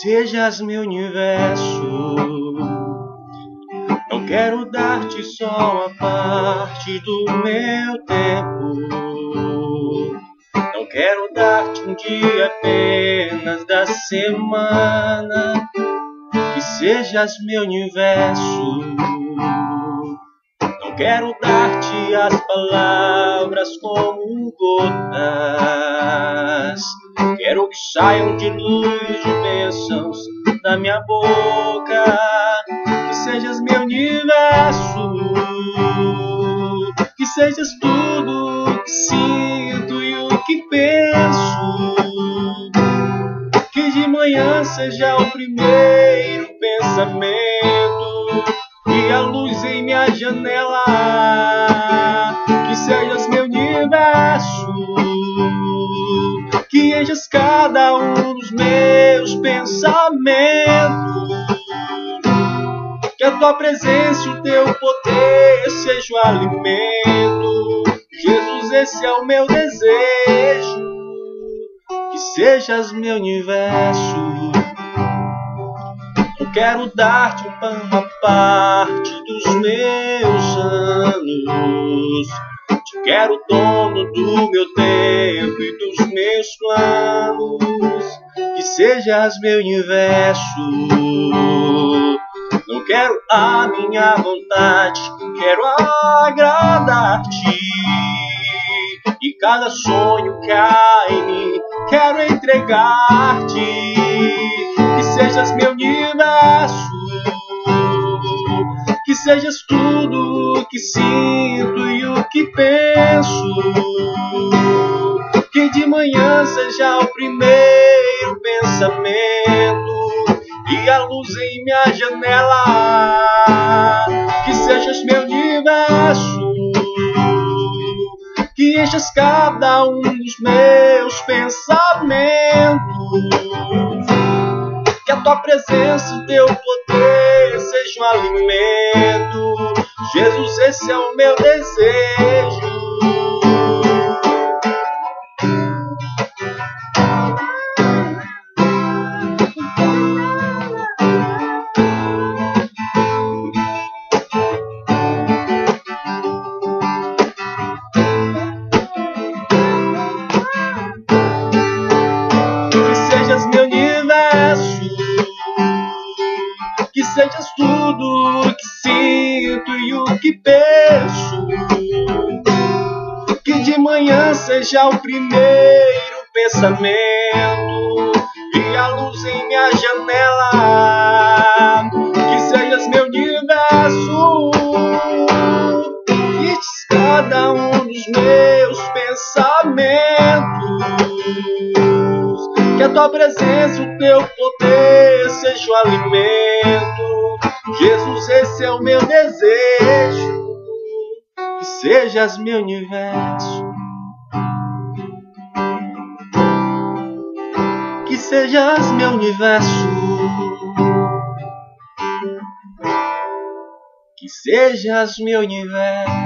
Sejas meu universo. Não quero dar-te só a parte do meu tempo. Não quero dar-te um dia apenas da semana. Que sejas meu universo. Não quero dar-te as palavras como gotas. Quero que saiam de luz, de bênçãos da minha boca. Que sejas meu universo. Que sejas tudo o que sinto e o que penso. Que de manhã seja o primeiro pensamento e a luz em minha janela. Que sejas meu universo. Que enches cada um dos meus pensamentos. Que a tua presença e o teu poder seja o alimento. Jesus, esse é o meu desejo. Que sejas meu universo. Não quero dar-te uma parte dos meus anos. Te quero dono do meu tempo e dos meus planos. Que sejas meu universo. Não quero a minha vontade, quero agradar-te. E cada sonho que há em mim, quero entregar-te. Que sejas meu universo. Que sejas tudo o que sinto e o que penso. Que de manhã seja o primeiro pensamento e a luz em minha janela. Que sejas meu universo. Que enchas cada um dos meus pensamentos. Que a tua presença e o teu poder seja um alimento. Jesus, esse é o meu desejo. Que sejas tudo o que sinto e o que penso. Que de manhã seja o primeiro pensamento e a luz em minha janela. Que sejas meu universo. Que cada um dos meus pensamentos. Que a tua presença e o teu poder seja o alimento. Jesus, esse é o meu desejo. Que sejas meu universo. Que sejas meu universo. Que sejas meu universo.